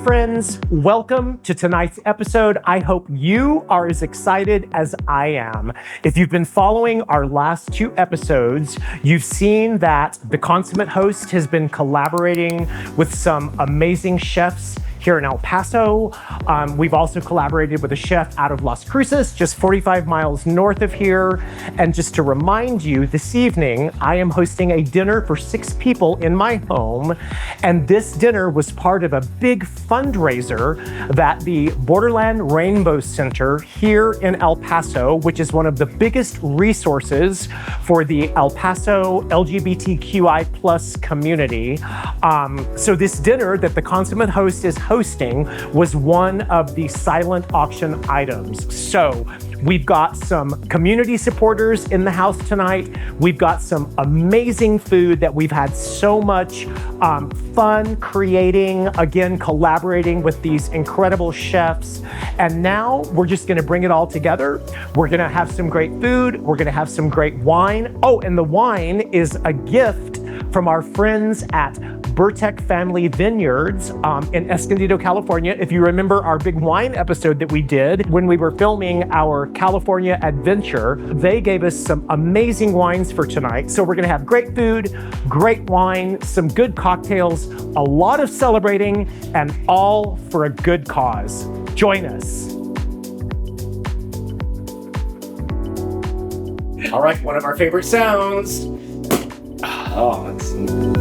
friends, welcome to tonight's episode. I hope you are as excited as I am. If you've been following our last two episodes, you've seen that the Consummate host has been collaborating with some amazing chefs here in El Paso. We've also collaborated with a chef out of Las Cruces, just 45 miles north of here. And just to remind you, this evening, I am hosting a dinner for 6 people in my home. And this dinner was part of a big fundraiser that the Borderland Rainbow Center here in El Paso, which is one of the biggest resources for the El Paso LGBTQI+ community. So this dinner that the Consummate host is hosting was one of the silent auction items. So we've got some community supporters in the house tonight. We've got some amazing food that we've had so much fun creating, again, collaborating with these incredible chefs. And now we're just gonna bring it all together. We're gonna have some great food. We're gonna have some great wine. Oh, and the wine is a gift from our friends at Burtek Family Vineyards in Escondido, California. If you remember our big wine episode that we did when we were filming our California adventure, they gave us some amazing wines for tonight. So we're gonna have great food, great wine, some good cocktails, a lot of celebrating, and all for a good cause. Join us. All right, one of our favorite sounds. Oh, let's see.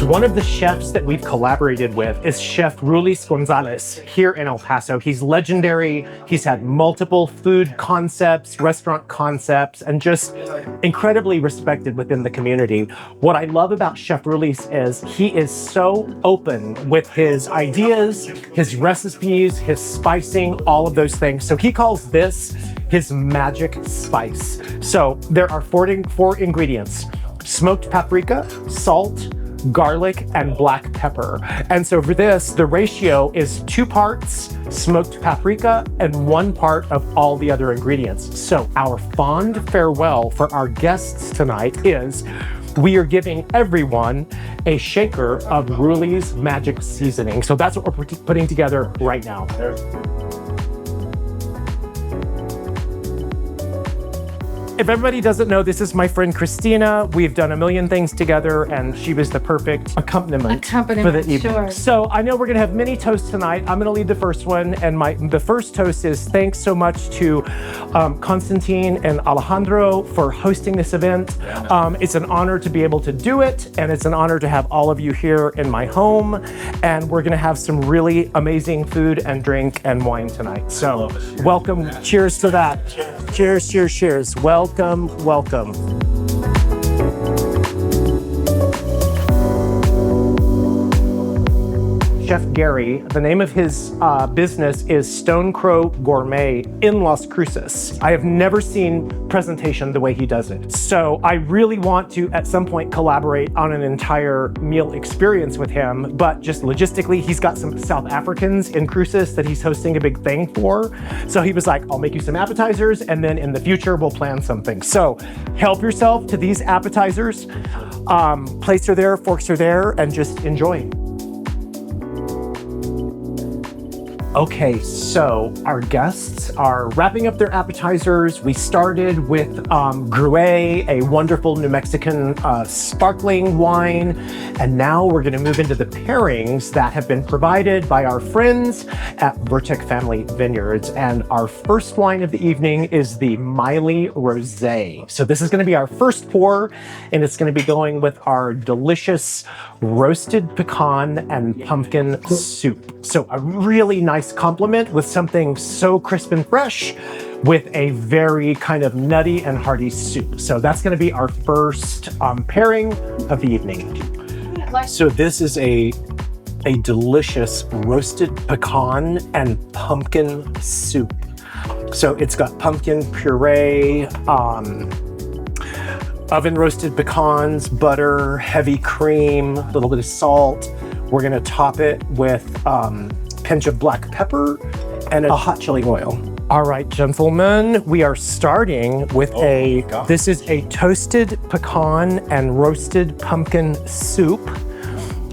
One of the chefs that we've collaborated with is Chef Rulis Gonzalez here in El Paso. He's legendary. He's had multiple food concepts, restaurant concepts, and just incredibly respected within the community. What I love about Chef Rulis is he is so open with his ideas, his recipes, his spicing, all of those things. So he calls this his magic spice. So there are four ingredients: smoked paprika, salt, garlic, and black pepper. And so for this, the ratio is 2 parts smoked paprika and 1 part of all the other ingredients. So our fond farewell for our guests tonight is we are giving everyone a shaker of Ruli's magic seasoning. So that's what we're putting together right now. If everybody doesn't know, this is my friend Christina. We've done a million things together, and she was the perfect accompaniment for the evening. Sure. So I know we're gonna have many toasts tonight. I'm gonna lead the first one, and the first toast is thanks so much to Constantine and Alejandro for hosting this event. It's an honor to be able to do it, and it's an honor to have all of you here in my home. And we're gonna have some really amazing food and drink and wine tonight. So welcome, cheers to that. Cheers, cheers, cheers. Welcome, welcome. Chef Gary, the name of his business is Stone Crow Gourmet in Las Cruces. I have never seen presentation the way he does it. So I really want to, at some point, collaborate on an entire meal experience with him, but just logistically, he's got some South Africans in Cruces that he's hosting a big thing for. So he was like, I'll make you some appetizers, and then in the future, we'll plan something. So help yourself to these appetizers. Plates are there, forks are there, and just enjoy. Okay, so our guests are wrapping up their appetizers. We started with Gruet, a wonderful New Mexican sparkling wine. And now we're gonna move into the pairings that have been provided by our friends at Burtek Family Vineyards. And our first wine of the evening is the Miley Rosé. So this is gonna be our first pour, and it's gonna be going with our delicious roasted pecan and pumpkin soup. So a really nice complement with something so crisp and fresh with a very kind of nutty and hearty soup. So that's gonna be our first pairing of the evening. So this is a delicious roasted pecan and pumpkin soup. So it's got pumpkin puree, oven roasted pecans, butter, heavy cream, a little bit of salt. We're gonna top it with pinch of black pepper, and a hot chili oil. All right, gentlemen, we are starting with this is a toasted pecan and roasted pumpkin soup.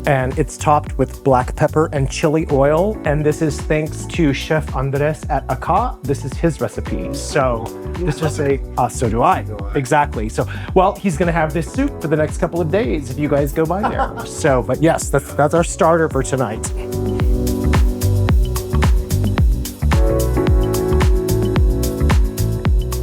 And it's topped with black pepper and chili oil. And this is thanks to Chef Andres at Aka. This is his recipe. So this is so do I. Exactly. So, well, he's gonna have this soup for the next couple of days if you guys go by there. So, but yes, that's our starter for tonight.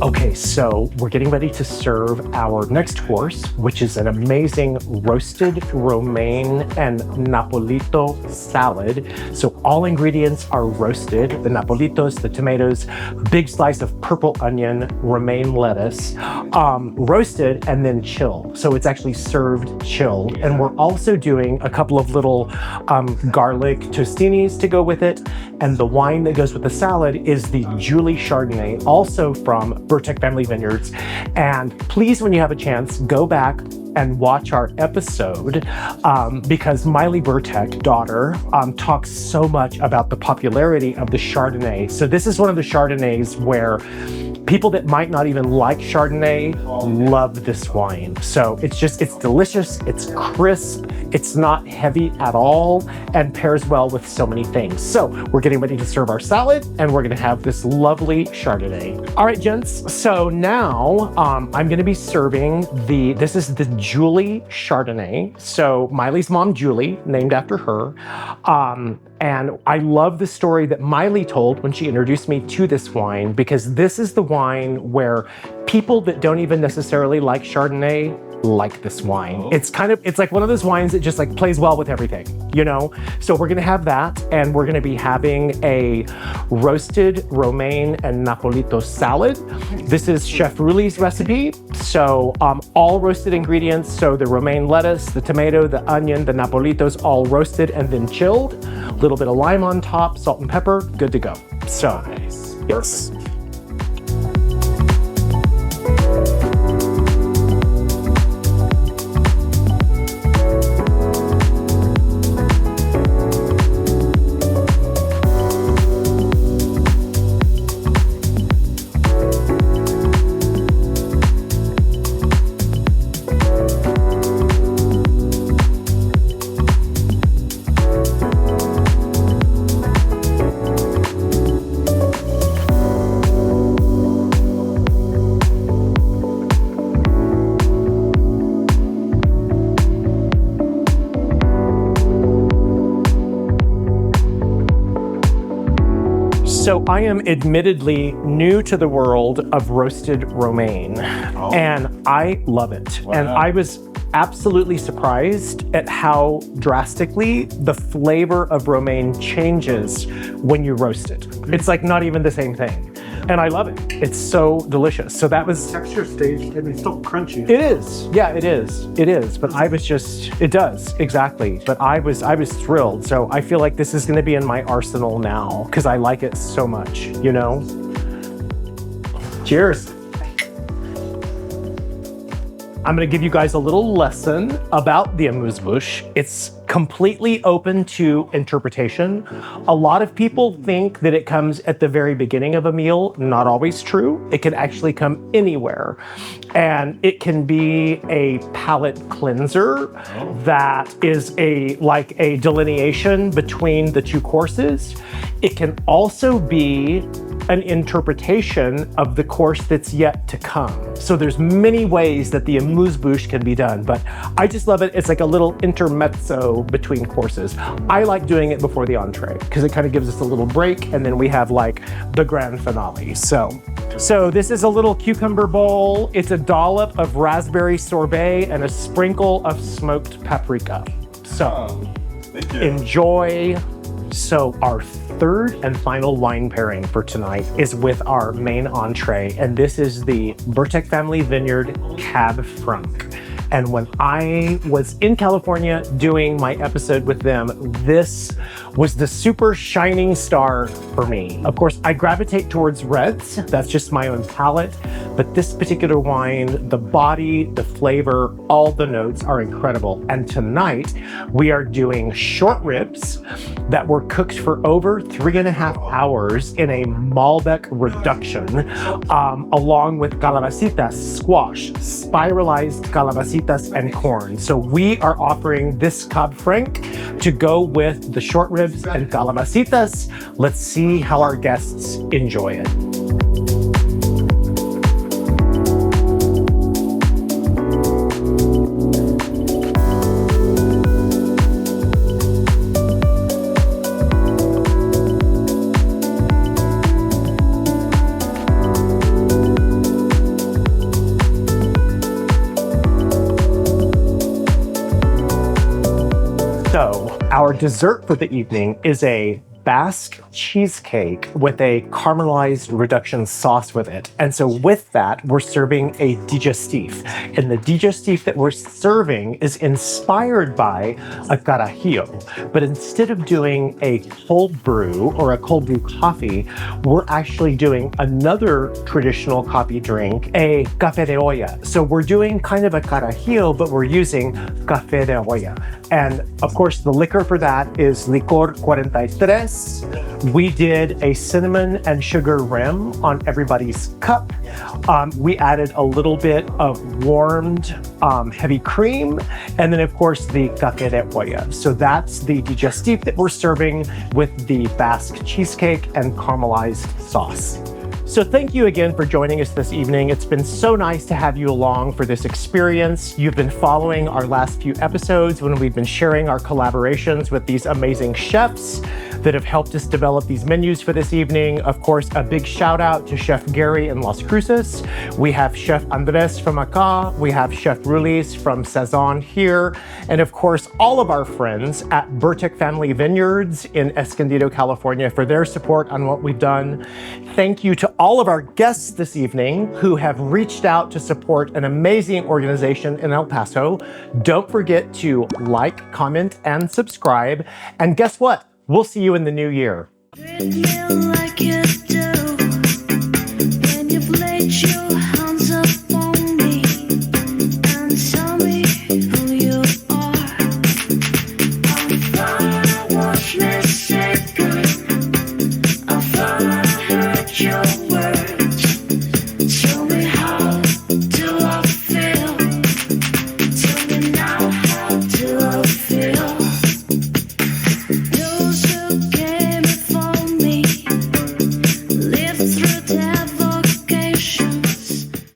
Okay, so we're getting ready to serve our next course, which is an amazing roasted romaine and napolito salad. So all ingredients are roasted, the napolitos, the tomatoes, big slice of purple onion, romaine lettuce, roasted and then chilled. So it's actually served chilled. And we're also doing a couple of little garlic tostinis to go with it. And the wine that goes with the salad is the Julie Chardonnay, also from Burtek Family Vineyards. And please, when you have a chance, go back and watch our episode because Miley Burtek, daughter, talks so much about the popularity of the Chardonnay. So this is one of the Chardonnays where people that might not even like Chardonnay love this wine. So it's delicious, it's crisp, it's not heavy at all, and pairs well with so many things. So we're getting ready to serve our salad, and we're gonna have this lovely Chardonnay. All right, gents, so now I'm gonna be serving this is the Julie Chardonnay. So Miley's mom, Julie, named after her. And I love the story that Miley told when she introduced me to this wine, because this is the wine where people that don't even necessarily like Chardonnay like this wine. It's like one of those wines that just like plays well with everything, you know? So we're gonna have that, and we're gonna be having a roasted romaine and napolito salad. This is Chef Ruli's recipe. So all roasted ingredients. So the romaine lettuce, the tomato, the onion, the napolitos, all roasted and then chilled. A little bit of lime on top, salt and pepper, good to go. So, nice. Yes. So I am admittedly new to the world of roasted romaine, and I love it. Wow. And I was absolutely surprised at how drastically the flavor of romaine changes when you roast it. It's like not even the same thing. And I love it. It's so delicious. So that was... Texture stays, and it's still crunchy. It is. Yeah, it is. It is. But I was just... It does, exactly. But I was thrilled. So I feel like this is going to be in my arsenal now because I like it so much, you know? Cheers. I'm going to give you guys a little lesson about the amuse-bouche. It's completely open to interpretation. A lot of people think that it comes at the very beginning of a meal. Not always true. It can actually come anywhere. And it can be a palate cleanser that is like a delineation between the two courses. It can also be an interpretation of the course that's yet to come. So there's many ways that the amuse-bouche can be done, but I just love it. It's like a little intermezzo between courses. I like doing it before the entree because it kind of gives us a little break, and then we have like the grand finale. So this is a little cucumber bowl. It's a dollop of raspberry sorbet and a sprinkle of smoked paprika. So enjoy. So our third and final wine pairing for tonight is with our main entree, and this is the Burtek Family Vineyard Cab Franc. And when I was in California doing my episode with them, this was the super shining star for me. Of course, I gravitate towards reds. That's just my own palate. But this particular wine, the body, the flavor, all the notes are incredible. And tonight, we are doing short ribs that were cooked for over 3.5 hours in a Malbec reduction, along with calabacitas, squash, spiralized calabacitas, and corn. So we are offering this Cab Franc to go with the short ribs and calabacitas. Let's see how our guests enjoy it. So, our dessert for the evening is a Basque cheesecake with a caramelized reduction sauce with it. And so with that, we're serving a digestif. And the digestif that we're serving is inspired by a carajillo. But instead of doing a cold brew or a cold brew coffee, we're actually doing another traditional coffee drink, a café de olla. So we're doing kind of a carajillo, but we're using café de olla. And of course, the liquor for that is Licor 43. We did a cinnamon and sugar rim on everybody's cup. We added a little bit of warmed heavy cream, and then of course the café de olla. So that's the digestif that we're serving with the Basque cheesecake and caramelized sauce. So thank you again for joining us this evening. It's been so nice to have you along for this experience. You've been following our last few episodes when we've been sharing our collaborations with these amazing chefs that have helped us develop these menus for this evening. Of course, a big shout out to Chef Gary in Las Cruces. We have Chef Andres from Acá. We have Chef Rulis from Sazon here. And of course, all of our friends at Burtek Family Vineyards in Escondido, California for their support on what we've done. Thank you to all of our guests this evening who have reached out to support an amazing organization in El Paso. Don't forget to like, comment, and subscribe. And guess what? We'll see you in the new year. Feel like you